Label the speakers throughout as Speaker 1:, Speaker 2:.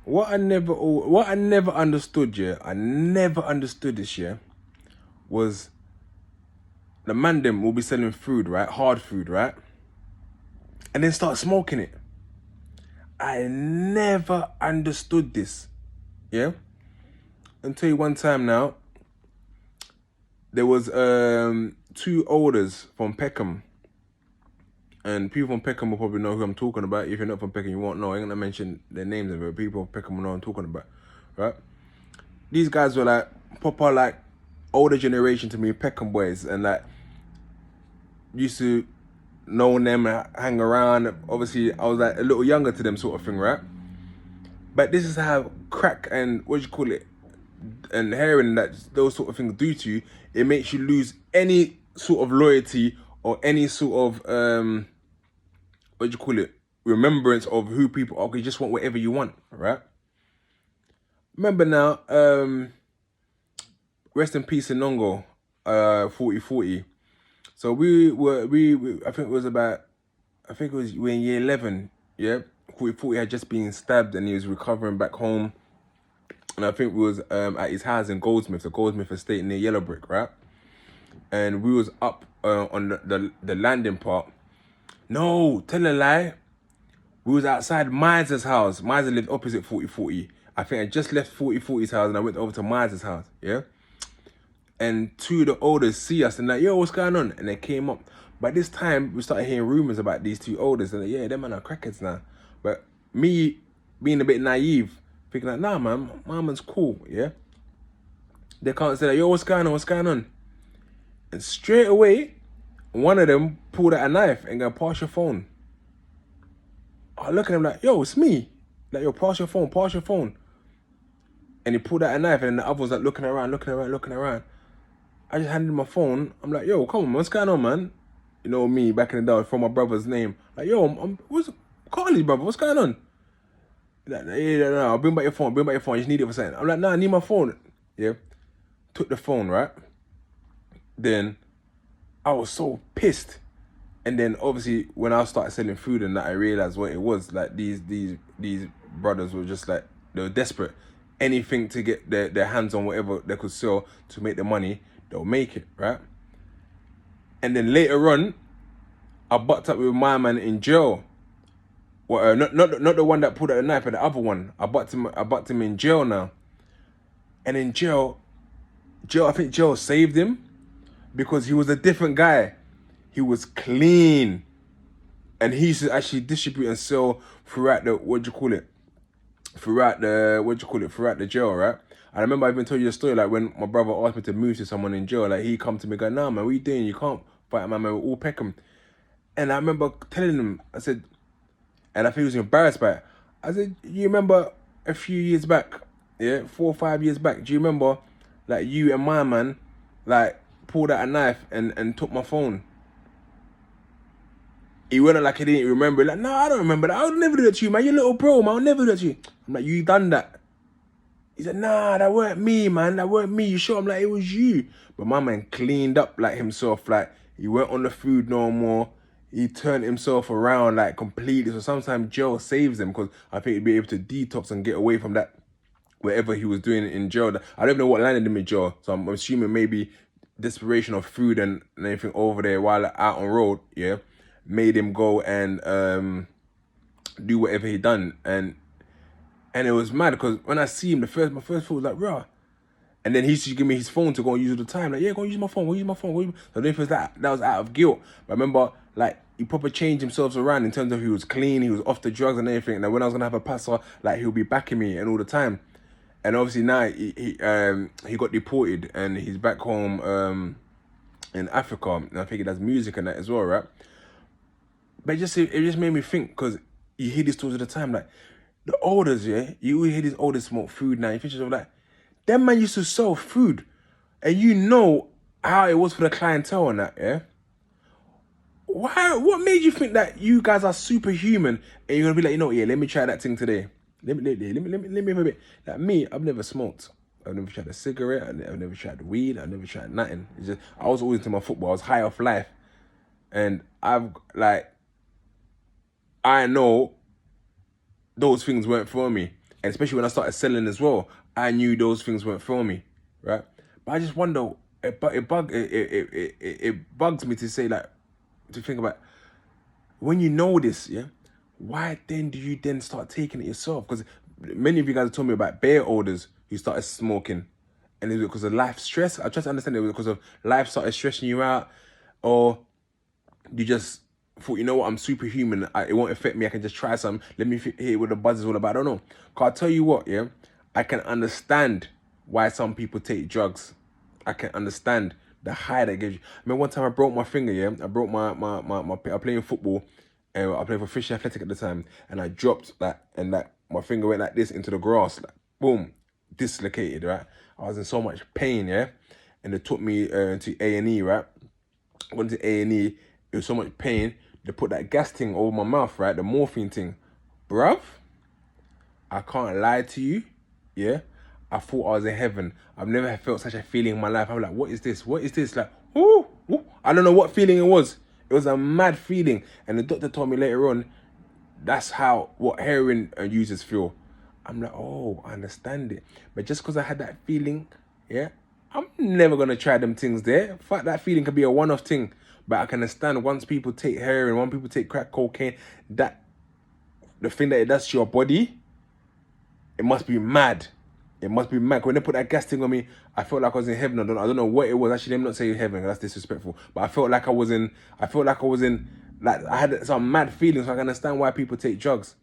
Speaker 1: what I never understood, yeah, I never understood this, yeah, was the man them will be selling food, right, hard food, right, and then start smoking it. I never understood this, yeah, until one time now, there was two olders from Peckham, and people from Peckham will probably know who I'm talking about. If you're not from Peckham, you won't know. I ain't gonna mention their names, but people from Peckham will know who I'm talking about, right? These guys were like proper like older generation to me, Peckham boys, and like used to know them, hang around. Obviously, I was like a little younger to them, sort of thing, right? But this is how crack and what do you call it, and heroin, that those sort of things do to you. It makes you lose any sort of loyalty or any sort of what do you call it, remembrance of who people are. You just want whatever you want, right? Remember now, rest in peace in Nongo, 4040. So we I think it was we in year 11, yeah? 4040 had just been stabbed and he was recovering back home. And I think we was at his house in Goldsmith, the Goldsmith estate near Yellowbrick, right? And we was up on the landing part. No, tell a lie. We was outside Miser's house. Miser lived opposite 4040. I think I just left 4040's house and I went over to Miser's house, yeah? And two of the elders see us and like, yo, what's going on? And they came up. By this time, we started hearing rumors about these two elders. And like, yeah, them man are crackheads now. But me being a bit naive, thinking like, nah, man, my man's cool, yeah? They can't say like, yo, what's going on? What's going on? And straight away, one of them pulled out a knife and go, pass your phone. I look at him like, yo, it's me. Like, yo, pass your phone, pass your phone. And he pulled out a knife and then the other was like looking around. I just handed him my phone. I'm like, yo, come on, what's going on, man? You know me, back in the day, from my brother's name. Like, yo, what's Carly's brother? What's going on? Like, yeah, no, I'll bring back your phone. I just need it for something. I'm like, nah, I need my phone. Yeah. Took the phone, right? Then I was so pissed. And then obviously when I started selling food and that, I realized what it was. Like these brothers were just like, they were desperate. Anything to get their hands on whatever they could sell to make the money, they'll make it, right? And then later on, I bucked up with my man in jail. Well, not the one that pulled out the knife, but the other one. I bucked him in jail now. And in jail, I think jail saved him because he was a different guy. He was clean. And he used to actually distribute and sell throughout the, throughout the jail, right? I remember I even told you a story, like when my brother asked me to move to someone in jail, like he come to me and go, nah, man, what you doing? You can't fight, man, we're all Peckham. And I remember telling him, I said, and I think he was embarrassed by it. I said, you remember a few years back, yeah, 4 or 5 years back, do you remember, like, you and my man, like, pulled out a knife and took my phone? He went like he didn't remember. Like, no, I don't remember that. I'll never do that to you, man. You're a little bro, man. I'll never do that to you. I'm like, you done that? He said, nah, that weren't me, man. That weren't me. You sure? I'm like, it was you. But my man cleaned up like himself. Like, he weren't on the food no more. He turned himself around like completely. So sometimes jail saves him because I think he'd be able to detox and get away from that, whatever he was doing in jail. I don't know what landed him in jail. So I'm assuming maybe desperation of food and anything over there while out on road, yeah, made him go and do whatever he done. And it was mad because when I see him, my first thought was like, rah. And then he used to give me his phone to go and use all the time. Like, yeah, go use my phone, So I don't know if that was out of guilt. But I remember, like, he probably changed himself around in terms of he was clean, he was off the drugs and everything. And when I was going to have a passer, like, he'll be backing me and all the time. And obviously now he got deported and he's back home in Africa. And I think he does music and that as well, right? But it just made me think, because you hear these stories all the time, like, the elders, yeah, you hear these elders smoke food now. You think yourself like, them man used to sell food, and you know how it was for the clientele and that, yeah? What made you think that you guys are superhuman and you're gonna be like, you know, yeah, let me try that thing today. Let me have a bit. Like me, I've never smoked. I've never tried a cigarette. I've never tried weed. I've never tried nothing. It's just, I was always into my football. I was high off life. And I know those things weren't for me. And especially when I started selling as well, I knew those things weren't for me, right? But I just wonder, it bugs me to say, like, to think about, when you know this, yeah, why then do you then start taking it yourself? Because many of you guys have told me about bear olders who started smoking, and it was because of life stress. I try to understand it was because of life started stressing you out, or you just thought, you know what, I'm superhuman. It won't affect me. I can just try something. Let me hear what the buzz is all about. I don't know. Cause I'll tell you what, yeah, I can understand why some people take drugs. I can understand the high that gives you. I mean, one time I broke my finger, yeah. I broke my I playing football, and I played for Fisher Athletic at the time, and I dropped that, and that my finger went like this into the grass, like boom, dislocated, right? I was in so much pain, yeah, and they took me to A&E, right? I went to A&E. It was so much pain. They put that gas thing over my mouth, right? The morphine thing, bruv. I can't lie to you, yeah. I thought I was in heaven. I've never felt such a feeling in my life. I'm like, what is this? What is this? Like, ooh, ooh. I don't know what feeling it was. It was a mad feeling. And the doctor told me later on, that's what heroin users feel. I'm like, oh, I understand it. But just because I had that feeling, yeah, I'm never going to try them things there. Fuck, that feeling could be a one-off thing. But I can understand once people take heroin, once people take crack cocaine, that the thing that it does to your body, it must be mad. It must be mad. When they put that gas thing on me, I felt like I was in heaven. I don't know what it was. Actually, let me not say heaven, that's disrespectful. But I felt like I was in, like I had some mad feelings. So I can understand why people take drugs.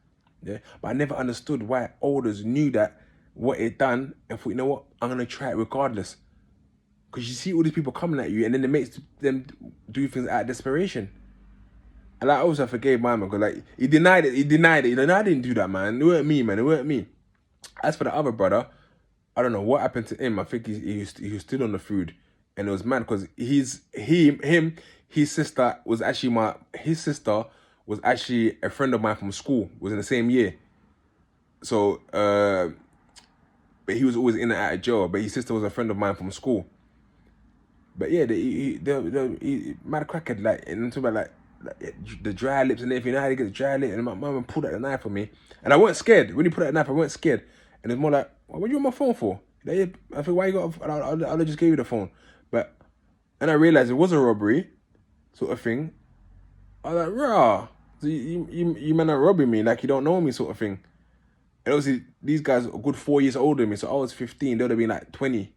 Speaker 1: Yeah. But I never understood why elders knew that, what it done, and thought, you know what, I'm going to try it regardless. Because you see all these people coming at you, and then it makes them do things out of desperation. And I also forgave my man, because like, he denied it. I didn't do that, man. It weren't me, man. It weren't me. As for the other brother, I don't know what happened to him. I think he was still on the food, and it was mad because his sister was actually a friend of mine from school. Was in the same year, so but he was always in and out of jail. But his sister was a friend of mine from school. But yeah, the mad crackhead, like, and I'm talking about like the dry lips and everything. You know how to get the dry lip, and my mum pulled out the knife on me, and I weren't scared. When he pulled out the knife, I weren't scared. And it's more like, what you on my phone for? I think, why you got? I'll just give you the phone. But, and I realized it was a robbery, sort of thing. I was like, rah, so you men are robbing me like you don't know me, sort of thing. And obviously, these guys are a good 4 years older than me, so I was 15. They would have been like 20.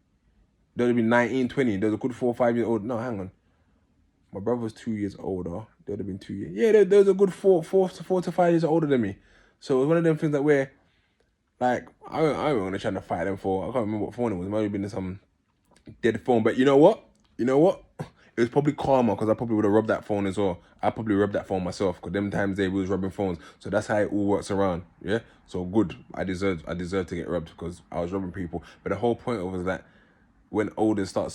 Speaker 1: They would have been 19, 20. They was a good 4 or 5 years old. No, hang on. My brother was 2 years older. They would have been 2 years. Yeah, they was a good 4 to 5 years older than me. So it was one of them things that where, like, I wasn't gonna try to fight them for. I can't remember what phone it was. It might have been some dead phone. But you know what? It was probably karma, because I probably would have robbed that phone as well. I probably robbed that phone myself, because them times we was robbing phones. So that's how it all works around. Yeah. So good. I deserve to get robbed because I was robbing people. But the whole point of it was that when olders start